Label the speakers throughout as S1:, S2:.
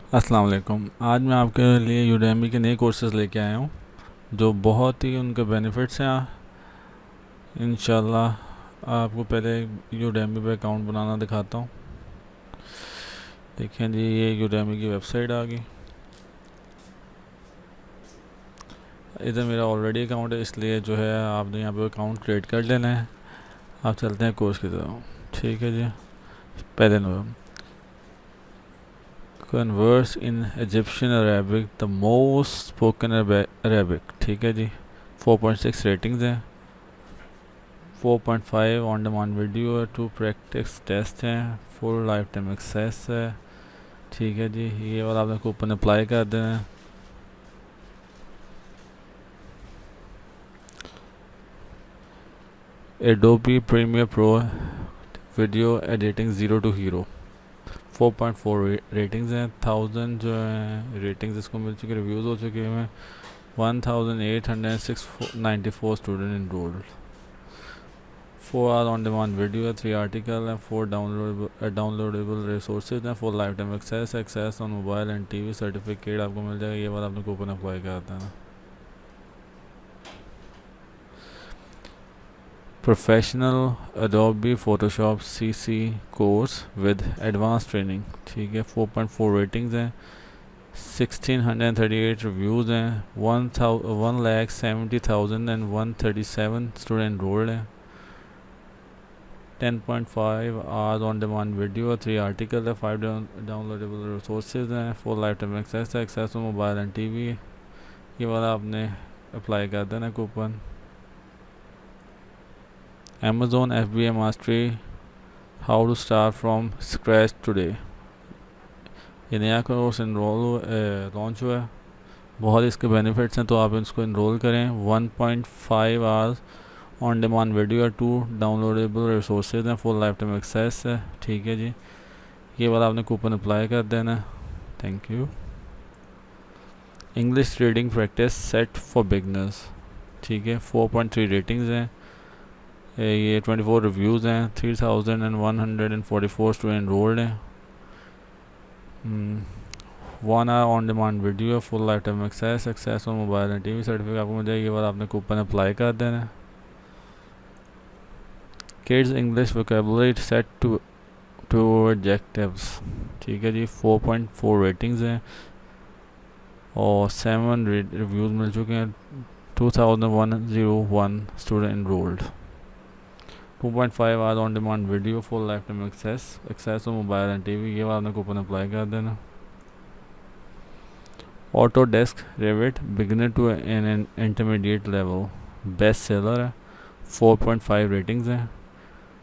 S1: अस्सलाम वालेकुम। आज मैं आपके लिए यूडेमी के नए कोर्सेज़ लेके आया हूँ जो बहुत ही उनके बेनिफिट्स हैं। इंशाल्लाह आपको पहले यूडेमी पे अकाउंट बनाना दिखाता हूँ। देखें जी, ये यूडेमी की वेबसाइट आ गई। इधर मेरा ऑलरेडी अकाउंट है, इसलिए जो है आपने यहाँ पे अकाउंट क्रिएट कर लेना है। आप चलते हैं कोर्स की तरफ। ठीक है जी। पहले number, converse in Egyptian Arabic, the most spoken Arabic. ठीक है जी। 4.6 रेटिंग्स हैं, 4.5 ऑन डिमांड वीडियो है, 2 प्रैक्टिस टेस्ट हैं, फुल लाइफ टाइम एक्सेस है। ठीक है जी। ये वाला आपने कूपन अप्लाई कर देना है। Adobe Premiere Pro video editing zero to hero, 4.4 ratings हैं, 1000 जो है रेटिंग्स इसको मिल चुके, रिव्यूज़ हो चुके हैं। 1894 student enrolled. 4 hour on demand video है, 3 आर्टिकल हैं, 4 डाउनलोडेबल रिसोर्सेज हैं, 4 life time access on mobile and TV, certificate आपको मिल जाएगा। ये वाला आपने कूपन अप्लाई करता है ना। Professional Adobe Photoshop CC course with advance training. ठीक है। 4.4 रेटिंग्स हैं, 1638 रिव्यूज़ हैं, 1,70,137 स्टूडेंट इनरोल्ड हैं। 10.5 hours on demand video, 3 article है, 5 डाउनलोडेबल रिसोर्सेज हैं, 4 life time access on mobile and TV. ये वाला आपने अप्लाई कर देना coupon. Amazon FBA mastery, how to start from scratch today. ये नया कोर्स लॉन्च हुआ है, बहुत इसके बेनिफिट्स हैं, तो आप इसको इनरोल करें। 1.5 hours on demand video, 2 downloadable resources हैं, 4 लाइफ टाइम एक्सेस है। ठीक है जी। ये वाला आपने कूपन अप्लाई कर देना है। Thank you. English reading practice set for beginners. ठीक है। 4.3 रेटिंग्स हैं, ये 24 रिव्यूज़ हैं, 3144 स्टूडेंट इनरोल्ड हैं। 1 hour on demand video, full life time access on mobile and TV, certificate आपको मिल जाएगी। ये वाला आपने कूपन अप्लाई कर देना है। Kids English vocabulary set to adjectives. ठीक है जी। 4.4 रेटिंग्स हैं और 7 रिव्यूज़ मिल चुके हैं, 2101 student enrolled. 2.5 hours on demand video, full life time access on mobile and TV. ये वाला आपने कूपन अप्लाई कर देना। Autodesk Revit beginner to an intermediate level, best seller है, 4.5 रेटिंग्स हैं।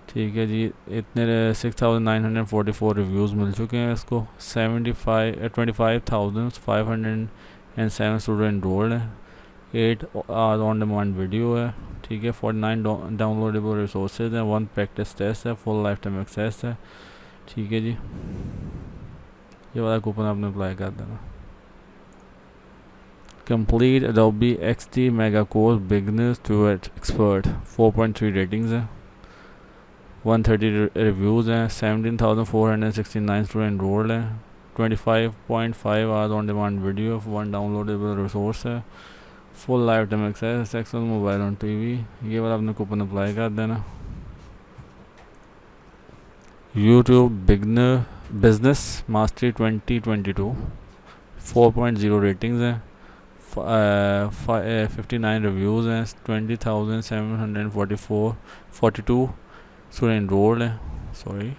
S1: ठीक है जी। इतने 6944 रिव्यूज़ मिल चुके हैं इसको, 25,507 स्टूडेंट इनरोल्ड हैं, 8 आवर्स ऑन डिमांड वीडियो है। ठीक है। 49 डाउनलोडेबल रिसोर्सेज हैं, 1 प्रैक्टिस टेस्ट है, फुल लाइफ टाइम एक्सेस है। ठीक है जी। ये वाला कूपन आपने अप्लाई कर देना। Complete Adobe XD mega course beginners to expert, 4.3 ratings हैं, 130 रिव्यूज़ हैं, 17,469 स्टूडेंट इनरोल्ड हैं, 25.5 hours on demand video, 1 downloadable resource है, full life time access on mobile on TV. ये वाला आपने कूपन अप्लाई कर देना। YouTube beginner business mastery 2022, 4.0 ratings हैं, 59 रिव्यूज़ हैं, 20,742 स्टूडेंट इनरोल्ड हैं। Sorry.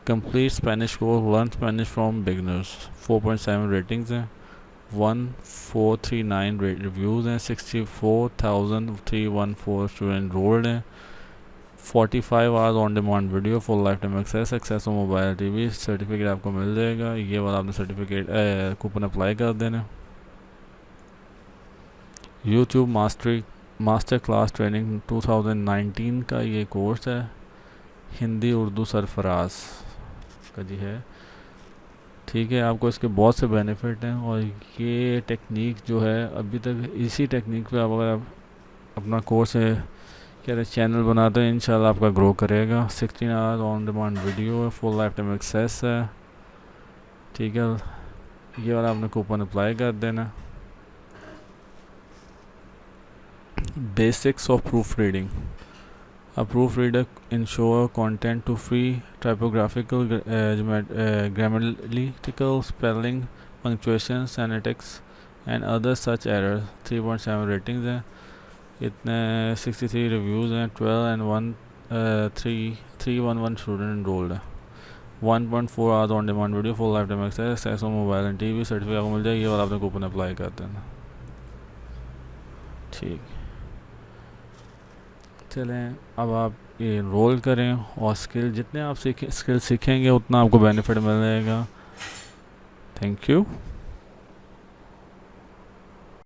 S1: Complete Spanish course, learn Spanish from beginners, 4.7 ratings हैं, 1439 रिव्यूज़ हैं, 64,314 स्टूडेंट इनरोल्ड हैं, 45 hours on demand video, full life time access on mobile TV, certificate आपको मिल जाएगा। ये वाला आपने सर्टिफिकेट कूपन अप्लाई कर देना। यूट्यूब मास्टर क्लास ट्रेनिंग 2019 का ये कोर्स है, हिंदी उर्दू सरफराज का जी है। ठीक है। आपको इसके बहुत से बेनिफिट हैं और ये टेक्निक जो है अभी तक इसी टेक्निक पे आप अगर अपना कोर्स है क्या है चैनल बनाते हैं, इंशाल्लाह आपका ग्रो करेगा। 16 आवर्स ऑन डिमांड वीडियो है, फुल लाइफ टाइम एक्सेस है। ठीक है, ये वाला आपने कूपन अप्लाई कर देना। Basics of proof reading. A proofreader ensure content to free typographical, grammatical, spelling, punctuation, syntax, and other such errors। 3.7 ratings हैं, इतने 63 रिव्यूज़ हैं, 12 and 311 स्टूडेंट enrolled है। 1.4 hours on demand video, full life time access on mobile and TV, certificate आपको मिल जाएगी। ये वाला आपने कूपन अप्लाई कर देना। ठीक, चलें अब आप ये इनरोल करें और स्किल जितने आप स्किल सीखेंगे उतना आपको बेनिफिट मिलेगा। Thank you.